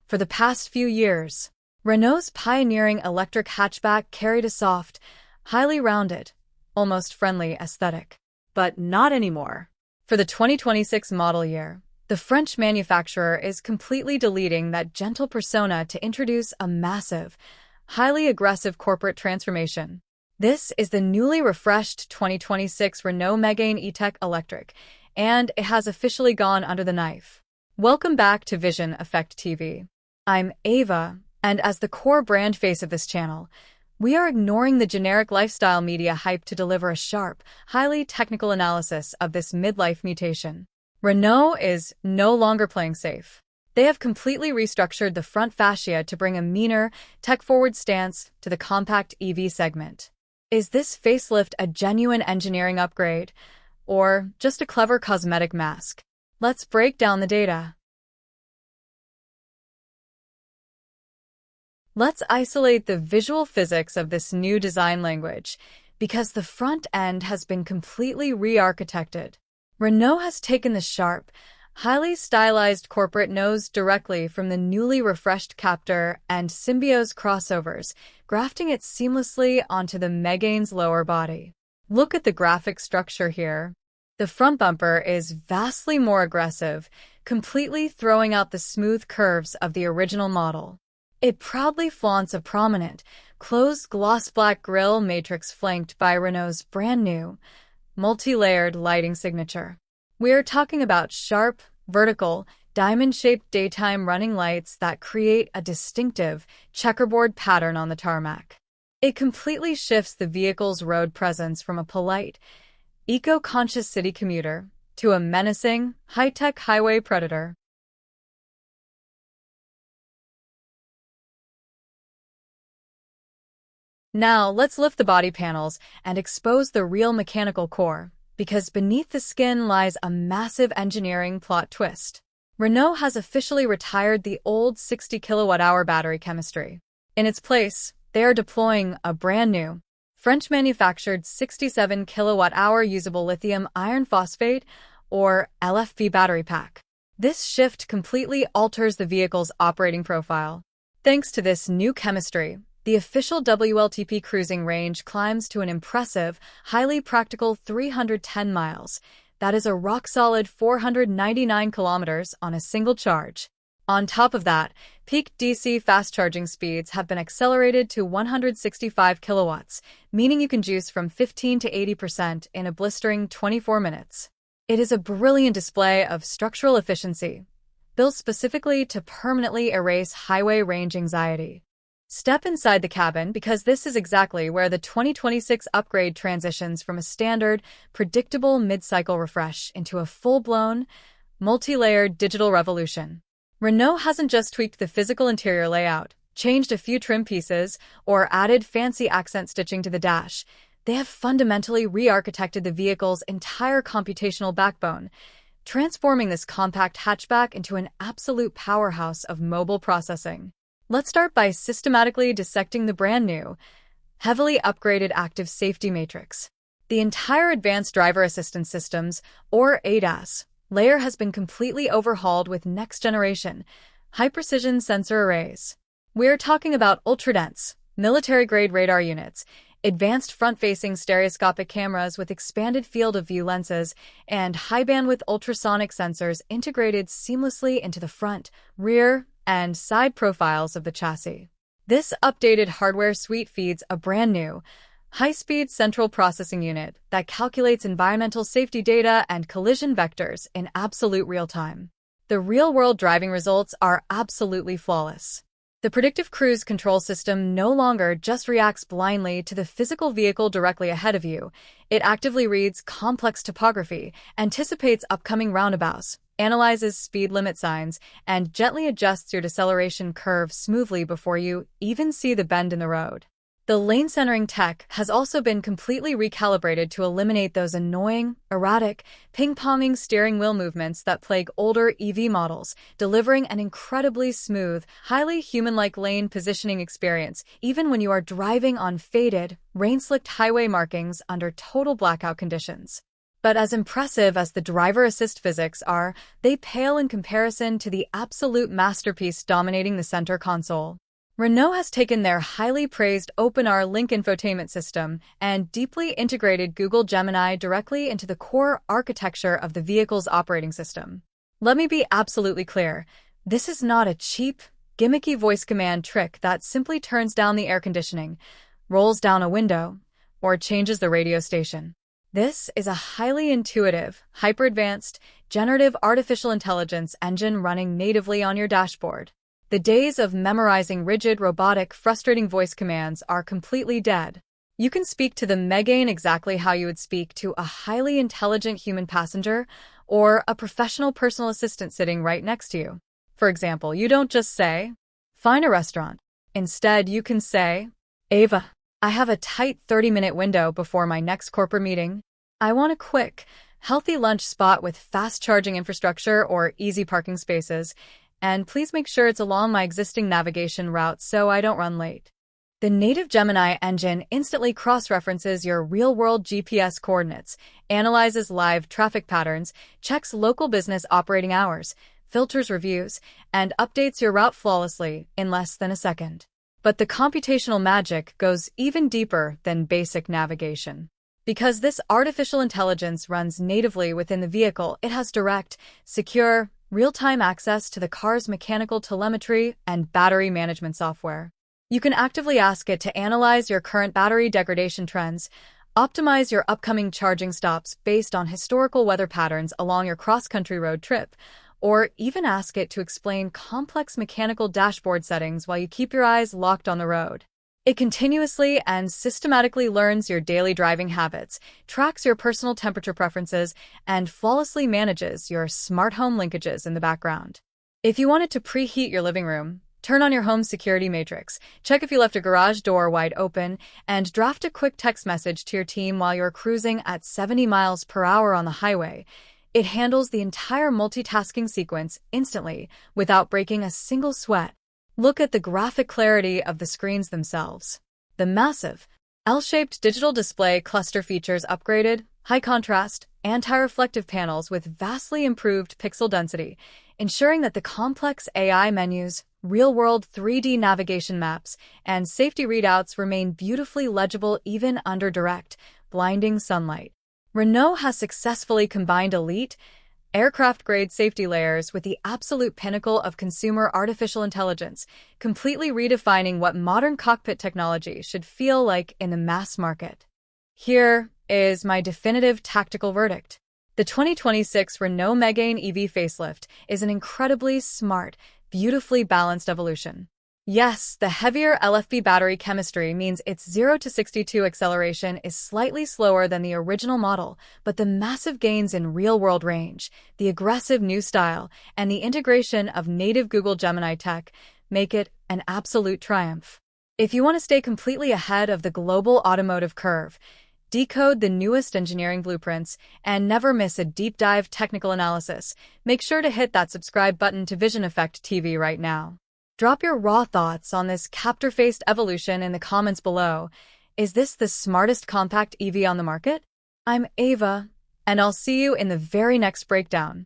For the past few years, Renault's pioneering electric hatchback carried a soft, highly rounded, almost friendly aesthetic. But not anymore. For the 2026 model year, the French manufacturer is completely deleting that gentle persona to introduce a massive, highly aggressive corporate transformation. This is the newly refreshed 2026 Renault Megane E-Tech Electric, and it has officially gone under the knife. Welcome back to Vision Effect TV. I'm Ava, and as the core brand face of this channel, we are ignoring the generic lifestyle media hype to deliver a sharp, highly technical analysis of this midlife mutation. Renault is no longer playing safe. They have completely restructured the front fascia to bring a meaner, tech-forward stance to the compact EV segment. Is this facelift a genuine engineering upgrade, or just a clever cosmetic mask? Let's break down the data. Let's isolate the visual physics of this new design language, because the front end has been completely re-architected. Renault has taken the sharp, highly stylized corporate nose directly from the newly refreshed Captur and Symbioz crossovers, grafting it seamlessly onto the Megane's lower body. Look at the graphic structure here. The front bumper is vastly more aggressive, completely throwing out the smooth curves of the original model. It proudly flaunts a prominent, closed gloss black grille matrix flanked by Renault's brand new, multi-layered lighting signature. We are talking about sharp, vertical, diamond-shaped daytime running lights that create a distinctive, checkerboard pattern on the tarmac. It completely shifts the vehicle's road presence from a polite, eco-conscious city commuter to a menacing, high-tech highway predator. Now, let's lift the body panels and expose the real mechanical core, because beneath the skin lies a massive engineering plot twist. Renault has officially retired the old 60 kilowatt-hour battery chemistry. In its place, they are deploying a brand new, French-manufactured 67 kilowatt-hour usable lithium iron phosphate, or LFP battery pack. This shift completely alters the vehicle's operating profile. Thanks to this new chemistry, the official WLTP cruising range climbs to an impressive, highly practical 310 miles. That is a rock-solid 499 kilometers on a single charge. On top of that, peak DC fast charging speeds have been accelerated to 165 kilowatts, meaning you can juice from 15 to 80% in a blistering 24 minutes. It is a brilliant display of structural efficiency, built specifically to permanently erase highway range anxiety. Step inside the cabin because this is exactly where the 2026 upgrade transitions from a standard, predictable mid-cycle refresh into a full-blown, multi-layered digital revolution. Renault hasn't just tweaked the physical interior layout, changed a few trim pieces, or added fancy accent stitching to the dash. They have fundamentally re-architected the vehicle's entire computational backbone, transforming this compact hatchback into an absolute powerhouse of mobile processing. Let's start by systematically dissecting the brand new, heavily upgraded active safety matrix. The entire Advanced Driver Assistance Systems, or ADAS, layer has been completely overhauled with next-generation, high-precision sensor arrays. We're talking about ultra-dense, military-grade radar units, advanced front-facing stereoscopic cameras with expanded field-of-view lenses, and high-bandwidth ultrasonic sensors integrated seamlessly into the front, rear, and side profiles of the chassis. This updated hardware suite feeds a brand new, high-speed central processing unit that calculates environmental safety data and collision vectors in absolute real-time. The real-world driving results are absolutely flawless. The predictive cruise control system no longer just reacts blindly to the physical vehicle directly ahead of you. It actively reads complex topography, anticipates upcoming roundabouts, analyzes speed limit signs, and gently adjusts your deceleration curve smoothly before you even see the bend in the road. The lane centering tech has also been completely recalibrated to eliminate those annoying, erratic, ping-ponging steering wheel movements that plague older EV models, delivering an incredibly smooth, highly human-like lane positioning experience, even when you are driving on faded, rain-slicked highway markings under total blackout conditions. But as impressive as the driver assist physics are, they pale in comparison to the absolute masterpiece dominating the center console. Renault has taken their highly praised OpenR Link infotainment system and deeply integrated Google Gemini directly into the core architecture of the vehicle's operating system. Let me be absolutely clear, this is not a cheap, gimmicky voice command trick that simply turns down the air conditioning, rolls down a window, or changes the radio station. This is a highly intuitive, hyper-advanced, generative artificial intelligence engine running natively on your dashboard. The days of memorizing rigid, robotic, frustrating voice commands are completely dead. You can speak to the Megane exactly how you would speak to a highly intelligent human passenger or a professional personal assistant sitting right next to you. For example, you don't just say, "Find a restaurant." Instead, you can say, "Ava, I have a tight 30-minute window before my next corporate meeting. I want a quick, healthy lunch spot with fast charging infrastructure or easy parking spaces, and please make sure it's along my existing navigation route so I don't run late." The native Gemini engine instantly cross-references your real-world GPS coordinates, analyzes live traffic patterns, checks local business operating hours, filters reviews, and updates your route flawlessly in less than a second. But the computational magic goes even deeper than basic navigation. Because this artificial intelligence runs natively within the vehicle, it has direct, secure, real-time access to the car's mechanical telemetry and battery management software. You can actively ask it to analyze your current battery degradation trends, optimize your upcoming charging stops based on historical weather patterns along your cross-country road trip, or even ask it to explain complex mechanical dashboard settings while you keep your eyes locked on the road. It continuously and systematically learns your daily driving habits, tracks your personal temperature preferences, and flawlessly manages your smart home linkages in the background. If you wanted to preheat your living room, turn on your home security matrix, check if you left a garage door wide open, and draft a quick text message to your team while you're cruising at 70 miles per hour on the highway, it handles the entire multitasking sequence instantly without breaking a single sweat. Look at the graphic clarity of the screens themselves. The massive, L-shaped digital display cluster features upgraded, high-contrast, anti-reflective panels with vastly improved pixel density, ensuring that the complex AI menus, real-world 3D navigation maps, and safety readouts remain beautifully legible even under direct, blinding sunlight. Renault has successfully combined elite, aircraft-grade safety layers with the absolute pinnacle of consumer artificial intelligence, completely redefining what modern cockpit technology should feel like in the mass market. Here is my definitive tactical verdict. The 2026 Renault Megane EV facelift is an incredibly smart, beautifully balanced evolution. Yes, the heavier LFP battery chemistry means its 0 to 62 acceleration is slightly slower than the original model, but the massive gains in real-world range, the aggressive new style, and the integration of native Google Gemini tech make it an absolute triumph. If you want to stay completely ahead of the global automotive curve, decode the newest engineering blueprints, and never miss a deep dive technical analysis, make sure to hit that subscribe button to Vision Effect TV right now. Drop your raw thoughts on this Captur-faced evolution in the comments below. Is this the smartest compact EV on the market? I'm Ava, and I'll see you in the very next breakdown.